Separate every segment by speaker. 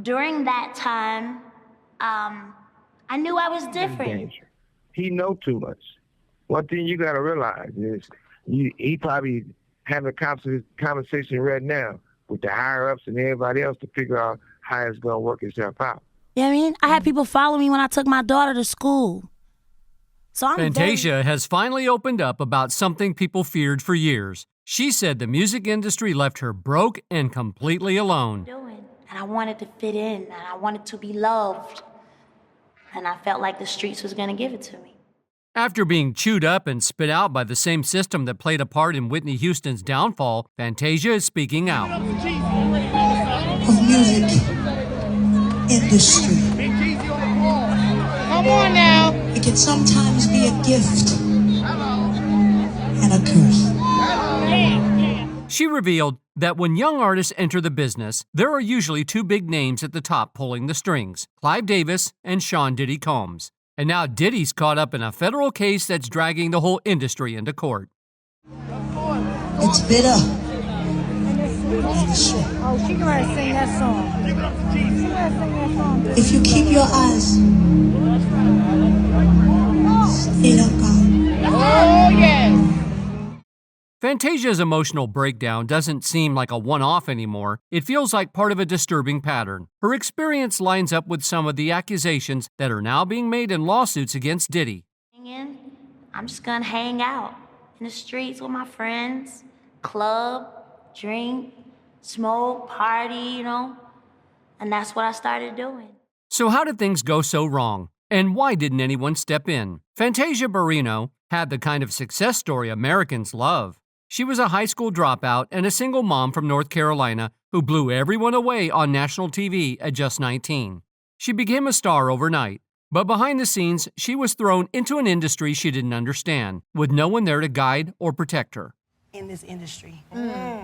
Speaker 1: During that time, I knew I was different.
Speaker 2: He know too much. One thing you got to realize is he probably having a conversation right now with the higher-ups and everybody else to figure out how it's going to work itself out.
Speaker 3: Yeah, I mean, I had people follow me when I took my daughter to school. So
Speaker 4: Fantasia has finally opened up about something people feared for years. She said the music industry left her broke and completely alone.
Speaker 1: And I wanted to fit in, and I wanted to be loved. And I felt like the streets was going to give it to me.
Speaker 4: After being chewed up and spit out by the same system that played a part in Whitney Houston's downfall, Fantasia is speaking out.
Speaker 5: Of music industry.
Speaker 6: Come on now.
Speaker 5: It can sometimes be a gift and a curse.
Speaker 4: She revealed that when young artists enter the business, there are usually two big names at the top pulling the strings, Clive Davis and Sean Diddy Combs. And now Diddy's caught up in a federal case that's dragging the whole industry into court.
Speaker 5: It's bitter.
Speaker 6: Oh, she gonna sing that song.
Speaker 5: If you keep your eyes stayed on God.
Speaker 6: Oh, yes.
Speaker 4: Fantasia's emotional breakdown doesn't seem like a one-off anymore. It feels like part of a disturbing pattern. Her experience lines up with some of the accusations that are now being made in lawsuits against Diddy.
Speaker 1: I'm just gonna hang out in the streets with my friends, club, drink, smoke, party, and that's what I started doing.
Speaker 4: So how did things go so wrong? And why didn't anyone step in? Fantasia Barrino had the kind of success story Americans love. She was a high school dropout and a single mom from North Carolina who blew everyone away on national TV at just 19. She became a star overnight, but behind the scenes, she was thrown into an industry she didn't understand, with no one there to guide or protect her.
Speaker 7: In this industry.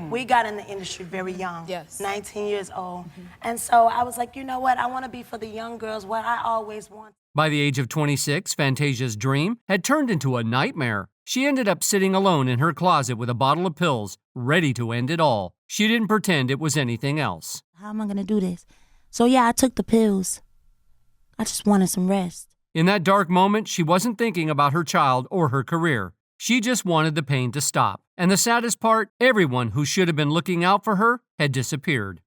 Speaker 7: We got in the industry very young, 19 years old. And so I was like, you know what? I want to be for the young girls what I always want.
Speaker 4: By the age of 26, Fantasia's dream had turned into a nightmare. She ended up sitting alone in her closet with a bottle of pills, ready to end it all. She didn't pretend it was anything else.
Speaker 3: How am I going to do this? So yeah, I took the pills. I just wanted some rest.
Speaker 4: In that dark moment, she wasn't thinking about her child or her career. She just wanted the pain to stop. And the saddest part, everyone who should have been looking out for her had disappeared.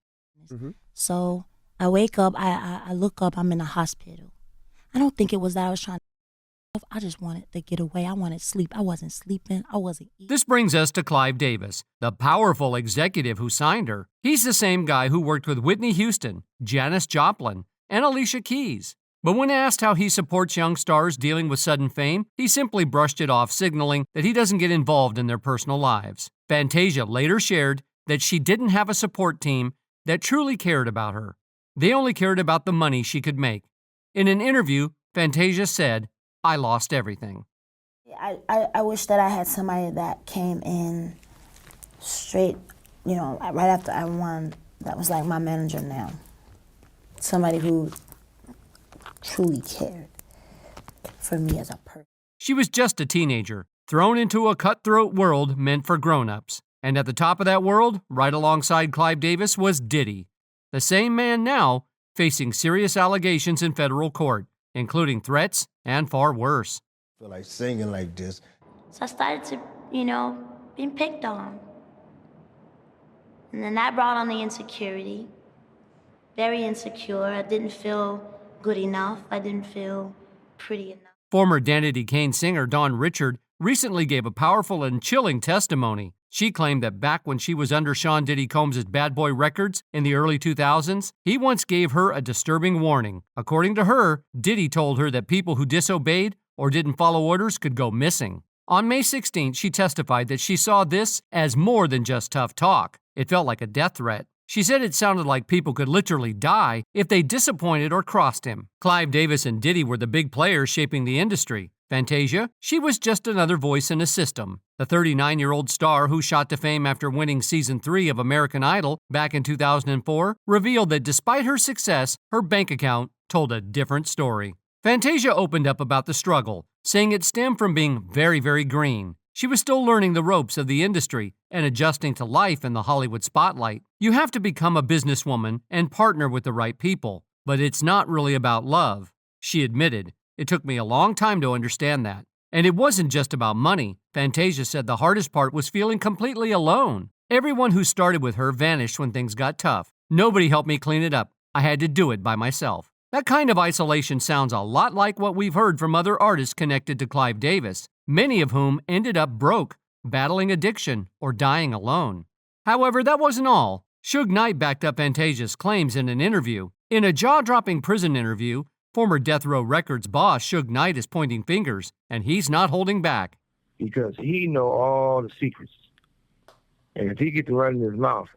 Speaker 3: So I wake up, I look up, I'm in a hospital. I don't think it was that I was trying to. I just wanted to get away. I wanted sleep. I wasn't sleeping. I wasn't eating.
Speaker 4: This brings us to Clive Davis, the powerful executive who signed her. He's the same guy who worked with Whitney Houston, Janis Joplin, and Alicia Keys. But when asked how he supports young stars dealing with sudden fame, he simply brushed it off, signaling that he doesn't get involved in their personal lives. Fantasia later shared that she didn't have a support team that truly cared about her. They only cared about the money she could make. In an interview, Fantasia said, "I lost everything."
Speaker 3: I wish that I had somebody that came in straight, right after I won, that was like my manager now. Somebody who truly cared for me as a person.
Speaker 4: She was just a teenager, thrown into a cutthroat world meant for grown-ups. And at the top of that world, right alongside Clive Davis, was Diddy, the same man now facing serious allegations in federal court, including threats and far worse.
Speaker 8: I feel like singing like this.
Speaker 1: So I started to, being picked on. And then that brought on the insecurity. Very insecure. I didn't feel good enough. I didn't feel pretty enough.
Speaker 4: Former Danity Kane singer Dawn Richard recently gave a powerful and chilling testimony. She claimed that back when she was under Sean Diddy Combs' Bad Boy Records in the early 2000s, he once gave her a disturbing warning. According to her, Diddy told her that people who disobeyed or didn't follow orders could go missing. On May 16th, she testified that she saw this as more than just tough talk. It felt like a death threat. She said it sounded like people could literally die if they disappointed or crossed him. Clive Davis and Diddy were the big players shaping the industry. Fantasia, she was just another voice in a system. The 39-year-old star who shot to fame after winning Season 3 of American Idol back in 2004 revealed that despite her success, her bank account told a different story. Fantasia opened up about the struggle, saying it stemmed from being very, very green. She was still learning the ropes of the industry and adjusting to life in the Hollywood spotlight. You have to become a businesswoman and partner with the right people, but it's not really about love. She admitted, "It took me a long time to understand that. And it wasn't just about money." Fantasia said the hardest part was feeling completely alone. "Everyone who started with her vanished when things got tough. Nobody helped me clean it up. I had to do it by myself." That kind of isolation sounds a lot like what we've heard from other artists connected to Clive Davis, many of whom ended up broke, battling addiction, or dying alone. However, that wasn't all. Suge Knight backed up Fantasia's claims in an interview. In a jaw-dropping prison interview, former Death Row Records boss Suge Knight is pointing fingers, and he's not holding back.
Speaker 2: Because he know all the secrets. And if he get to running his mouth,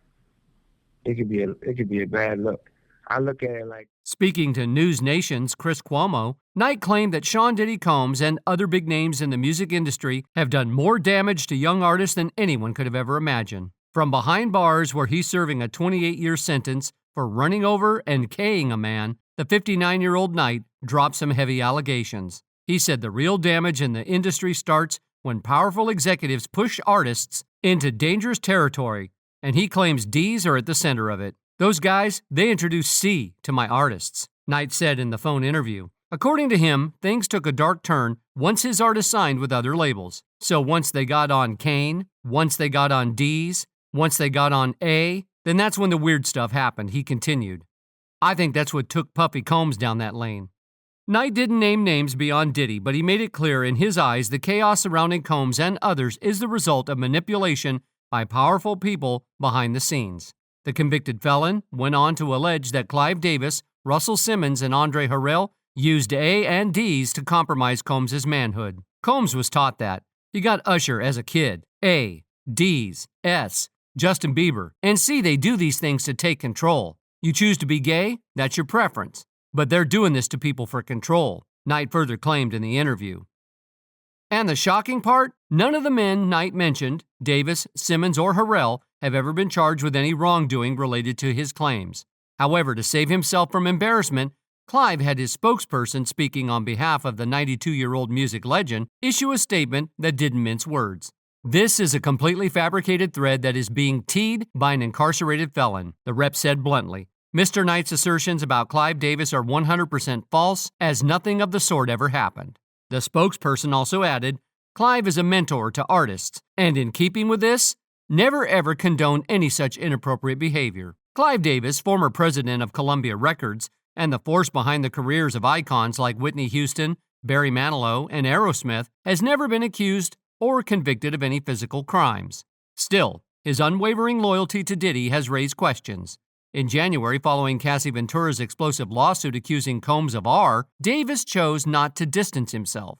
Speaker 2: it could be a bad look. I look at it like...
Speaker 4: Speaking to News Nation's Chris Cuomo, Knight claimed that Sean Diddy Combs and other big names in the music industry have done more damage to young artists than anyone could have ever imagined. From behind bars where he's serving a 28-year sentence for running over and K-ing a man, the 59-year-old Knight dropped some heavy allegations. He said the real damage in the industry starts when powerful executives push artists into dangerous territory, and he claims D's are at the center of it. "Those guys, they introduced C to my artists," Knight said in the phone interview. According to him, things took a dark turn once his artists signed with other labels. So once they got on Kane, once they got on D's, once they got on A, then that's when the weird stuff happened, he continued. "I think that's what took Puffy Combs down that lane." Knight didn't name names beyond Diddy, but he made it clear in his eyes the chaos surrounding Combs and others is the result of manipulation by powerful people behind the scenes. The convicted felon went on to allege that Clive Davis, Russell Simmons, and Andre Harrell used A and D's to compromise Combs' manhood. Combs was taught that. He got Usher as a kid. A, D's, S, Justin Bieber, and C, they do these things to take control. You choose to be gay, that's your preference. But they're doing this to people for control, Knight further claimed in the interview. And the shocking part? None of the men Knight mentioned, Davis, Simmons, or Harrell, have ever been charged with any wrongdoing related to his claims. However, to save himself from embarrassment, Clive had his spokesperson speaking on behalf of the 92-year-old music legend issue a statement that didn't mince words. "This is a completely fabricated thread that is being teed by an incarcerated felon," the rep said bluntly. Mr. Knight's assertions about Clive Davis are 100% false, as nothing of the sort ever happened. The spokesperson also added, "Clive is a mentor to artists, and in keeping with this, never ever condone any such inappropriate behavior." Clive Davis, former president of Columbia Records, and the force behind the careers of icons like Whitney Houston, Barry Manilow, and Aerosmith, has never been accused or convicted of any physical crimes. Still, his unwavering loyalty to Diddy has raised questions. In January, following Cassie Ventura's explosive lawsuit accusing Combs of R, Davis chose not to distance himself.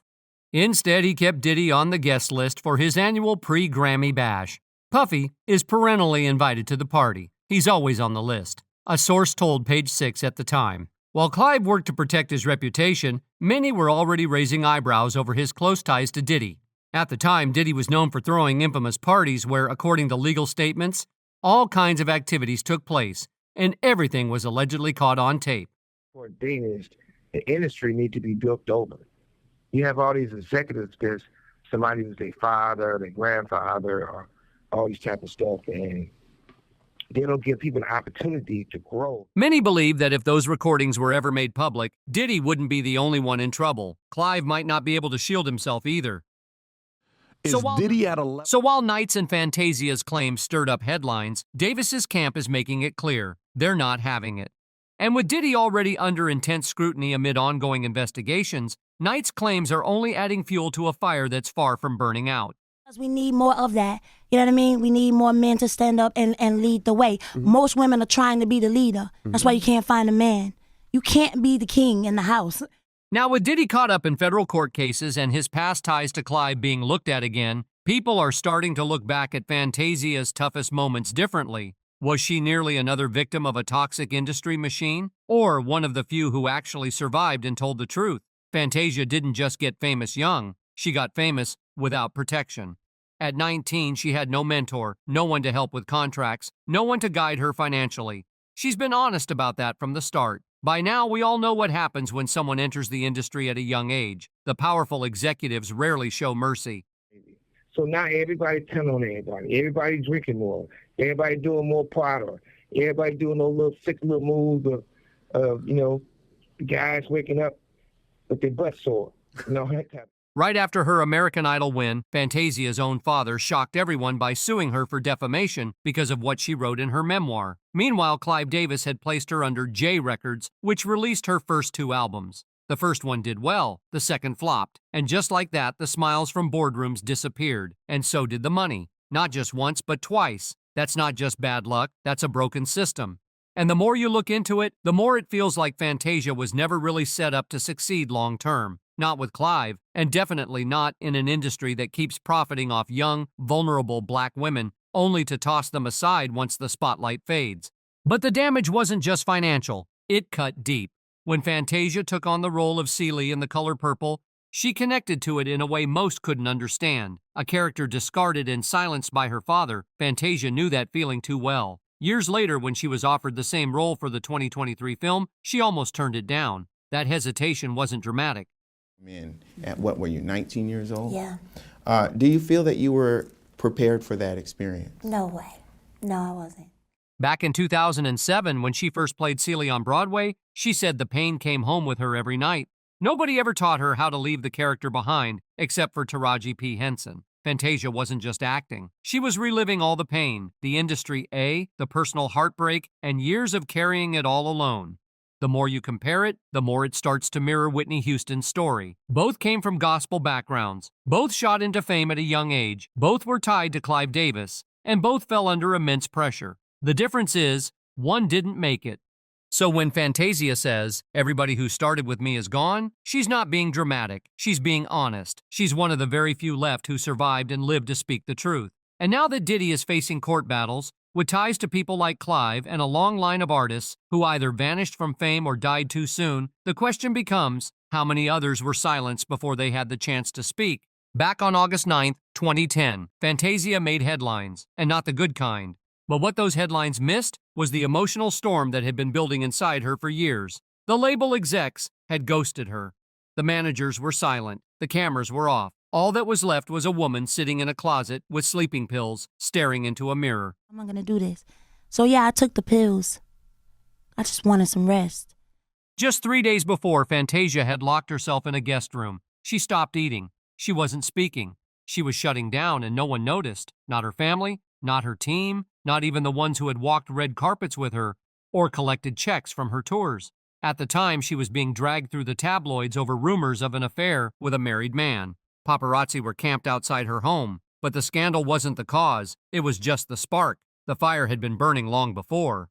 Speaker 4: Instead, he kept Diddy on the guest list for his annual pre-Grammy bash. Puffy is perennially invited to the party. He's always on the list, a source told Page Six at the time. While Clive worked to protect his reputation, many were already raising eyebrows over his close ties to Diddy. At the time, Diddy was known for throwing infamous parties where, according to legal statements, all kinds of activities took place, and everything was allegedly caught on tape.
Speaker 2: For Danish, the industry need to be built over. You have all these executives that's somebody was their father, their grandfather, or all these type of stuff, and they don't give people an opportunity to grow.
Speaker 4: Many believe that if those recordings were ever made public, Diddy wouldn't be the only one in trouble. Clive might not be able to shield himself either. So while Knight's and Fantasia's claims stirred up headlines, Davis's camp is making it clear they're not having it. And with Diddy already under intense scrutiny amid ongoing investigations, Knight's claims are only adding fuel to a fire that's far from burning out.
Speaker 3: We need more of that. You know what I mean? We need more men to stand up and lead the way. Most women are trying to be the leader. That's why you can't find a man. You can't be the king in the house.
Speaker 4: Now, with Diddy caught up in federal court cases and his past ties to Clive being looked at again, people are starting to look back at Fantasia's toughest moments differently. Was she nearly another victim of a toxic industry machine? Or one of the few who actually survived and told the truth? Fantasia didn't just get famous young. She got famous without protection. At 19, she had no mentor, no one to help with contracts, no one to guide her financially. She's been honest about that from the start. By now, we all know what happens when someone enters the industry at a young age. The powerful executives rarely show mercy.
Speaker 2: So now everybody telling on everybody. Everybody drinking more. Everybody doing more powder. Everybody doing those little sick little moves of guys waking up with their butt sore. That type.
Speaker 4: Right after her American Idol win, Fantasia's own father shocked everyone by suing her for defamation because of what she wrote in her memoir. Meanwhile, Clive Davis had placed her under J Records, which released her first 2 albums. The first one did well, the second flopped, and just like that, the smiles from boardrooms disappeared, and so did the money. Not just once, but twice. That's not just bad luck, that's a broken system. And the more you look into it, the more it feels like Fantasia was never really set up to succeed long term. Not with Clive, and definitely not in an industry that keeps profiting off young, vulnerable black women, only to toss them aside once the spotlight fades. But the damage wasn't just financial, it cut deep. When Fantasia took on the role of Celie in The Color Purple, she connected to it in a way most couldn't understand. A character discarded and silenced by her father, Fantasia knew that feeling too well. Years later, when she was offered the same role for the 2023 film, she almost turned it down. That hesitation wasn't dramatic.
Speaker 9: At what were you, 19 years old?
Speaker 3: Yeah.
Speaker 9: Do you feel that you were prepared for that experience?
Speaker 3: No way. No, I wasn't.
Speaker 4: Back in 2007, when she first played Celie on Broadway, she said the pain came home with her every night. Nobody ever taught her how to leave the character behind, except for Taraji P. Henson. Fantasia wasn't just acting. She was reliving all the pain, the industry the personal heartbreak, and years of carrying it all alone. The more you compare it, the more it starts to mirror Whitney Houston's story. Both came from gospel backgrounds. Both shot into fame at a young age. Both were tied to Clive Davis. And both fell under immense pressure. The difference is, one didn't make it. So when Fantasia says, everybody who started with me is gone, she's not being dramatic. She's being honest. She's one of the very few left who survived and lived to speak the truth. And now that Diddy is facing court battles, with ties to people like Clive and a long line of artists who either vanished from fame or died too soon, the question becomes, how many others were silenced before they had the chance to speak? Back on August 9th, 2010, Fantasia made headlines, and not the good kind. But what those headlines missed was the emotional storm that had been building inside her for years. The label execs had ghosted her. The managers were silent. The cameras were off. All that was left was a woman sitting in a closet with sleeping pills, staring into a mirror.
Speaker 3: I'm not gonna do this. So yeah, I took the pills. I just wanted some rest.
Speaker 4: Just 3 days before, Fantasia had locked herself in a guest room. She stopped eating. She wasn't speaking. She was shutting down and no one noticed. Not her family, not her team, not even the ones who had walked red carpets with her or collected checks from her tours. At the time, she was being dragged through the tabloids over rumors of an affair with a married man. Paparazzi were camped outside her home, but the scandal wasn't the cause. It was just the spark. The fire had been burning long before.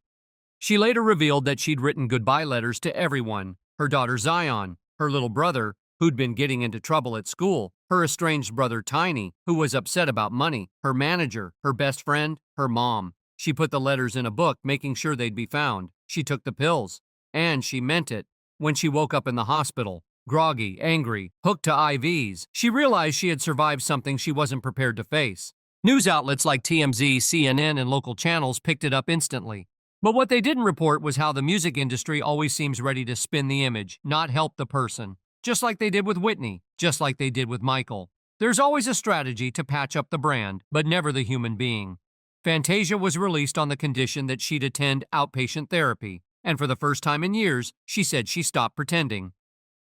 Speaker 4: She later revealed that she'd written goodbye letters to everyone. Her daughter Zion, her little brother, who'd been getting into trouble at school, her estranged brother Tiny, who was upset about money, her manager, her best friend, her mom. She put the letters in a book, making sure they'd be found. She took the pills. And she meant it. When she woke up in the hospital, groggy, angry, hooked to IVs, she realized she had survived something she wasn't prepared to face. News outlets like TMZ, CNN, and local channels picked it up instantly. But what they didn't report was how the music industry always seems ready to spin the image, not help the person. Just like they did with Whitney, just like they did with Michael. There's always a strategy to patch up the brand, but never the human being. Fantasia was released on the condition that she'd attend outpatient therapy, and for the first time in years, she said she stopped pretending.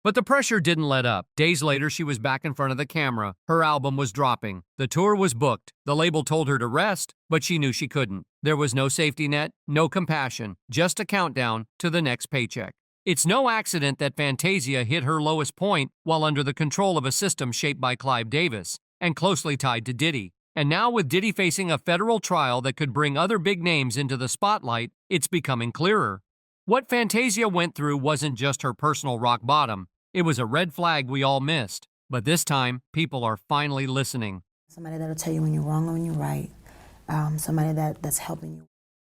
Speaker 4: But the pressure didn't let up. Days later, she was back in front of the camera. Her album was dropping. The tour was booked. The label told her to rest, but she knew she couldn't. There was no safety net, no compassion, just a countdown to the next paycheck. It's no accident that Fantasia hit her lowest point while under the control of a system shaped by Clive Davis and closely tied to Diddy. And now with Diddy facing a federal trial that could bring other big names into the spotlight, it's becoming clearer. What Fantasia went through wasn't just her personal rock bottom. It was a red flag we all missed. But this time, people are finally listening.
Speaker 3: Somebody that'll tell you when you're wrong or when you're right. Somebody that's helping you.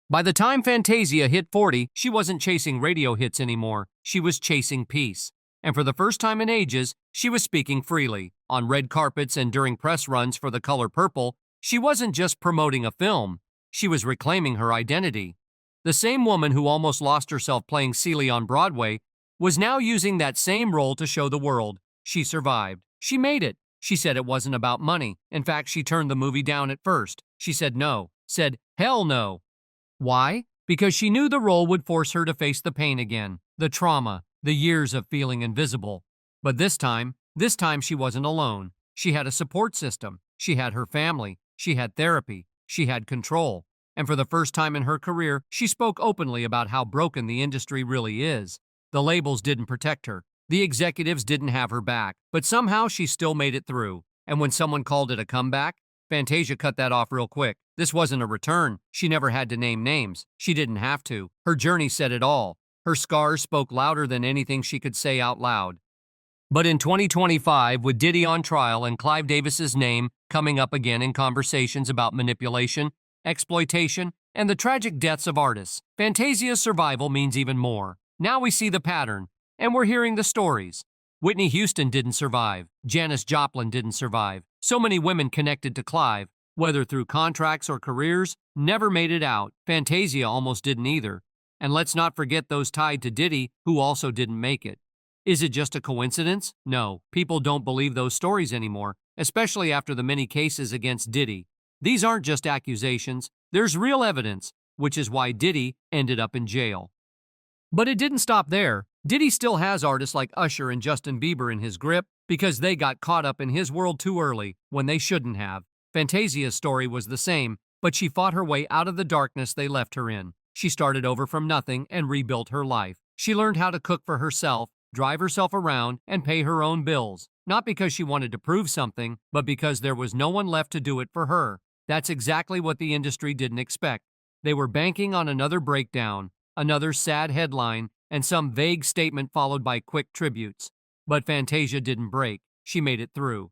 Speaker 4: By the time Fantasia hit 40, she wasn't chasing radio hits anymore. She was chasing peace. And for the first time in ages, she was speaking freely. On red carpets and during press runs for The Color Purple, she wasn't just promoting a film. She was reclaiming her identity. The same woman who almost lost herself playing Celie on Broadway was now using that same role to show the world. She survived. She made it. She said it wasn't about money. In fact, she turned the movie down at first. She said no. Said hell no. Why? Because she knew the role would force her to face the pain again, the trauma, the years of feeling invisible. But this time she wasn't alone. She had a support system. She had her family. She had therapy. She had control. And for the first time in her career, she spoke openly about how broken the industry really is. The labels didn't protect her. The executives didn't have her back. But somehow she still made it through. And when someone called it a comeback, Fantasia cut that off real quick. This wasn't a return. She never had to name names. She didn't have to. Her journey said it all. Her scars spoke louder than anything she could say out loud. But in 2025, with Diddy on trial and Clive Davis's name coming up again in conversations about manipulation, exploitation, and the tragic deaths of artists, Fantasia's survival means even more. Now we see the pattern, and we're hearing the stories. Whitney Houston didn't survive. Janis Joplin didn't survive. So many women connected to Clive, whether through contracts or careers, never made it out. Fantasia almost didn't either. And let's not forget those tied to Diddy, who also didn't make it. Is it just a coincidence? No, people don't believe those stories anymore, especially after the many cases against Diddy. These aren't just accusations, there's real evidence, which is why Diddy ended up in jail. But it didn't stop there. Diddy still has artists like Usher and Justin Bieber in his grip because they got caught up in his world too early when they shouldn't have. Fantasia's story was the same, but she fought her way out of the darkness they left her in. She started over from nothing and rebuilt her life. She learned how to cook for herself, drive herself around, and pay her own bills. Not because she wanted to prove something, but because there was no one left to do it for her. That's exactly what the industry didn't expect. They were banking on another breakdown, another sad headline, and some vague statement followed by quick tributes. But Fantasia didn't break. She made it through.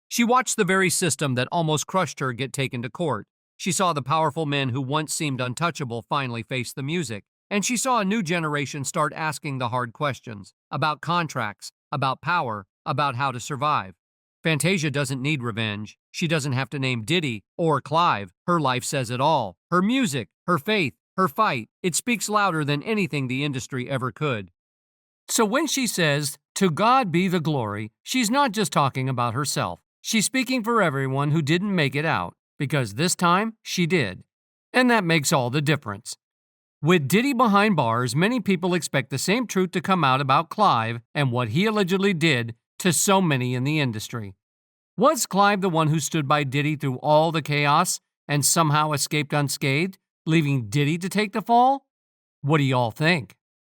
Speaker 4: She watched the very system that almost crushed her get taken to court. She saw the powerful men who once seemed untouchable finally face the music. And she saw a new generation start asking the hard questions about contracts, about power, about how to survive. Fantasia doesn't need revenge. She doesn't have to name Diddy or Clive. Her life says it all. Her music, her faith, her fight, it speaks louder than anything the industry ever could. So when she says, "To God be the glory," she's not just talking about herself. She's speaking for everyone who didn't make it out, because this time she did. And that makes all the difference. With Diddy behind bars, many people expect the same truth to come out about Clive and what he allegedly did to so many in the industry. Was Clive the one who stood by Diddy through all the chaos and somehow escaped unscathed, leaving Diddy to take the fall? What do y'all think?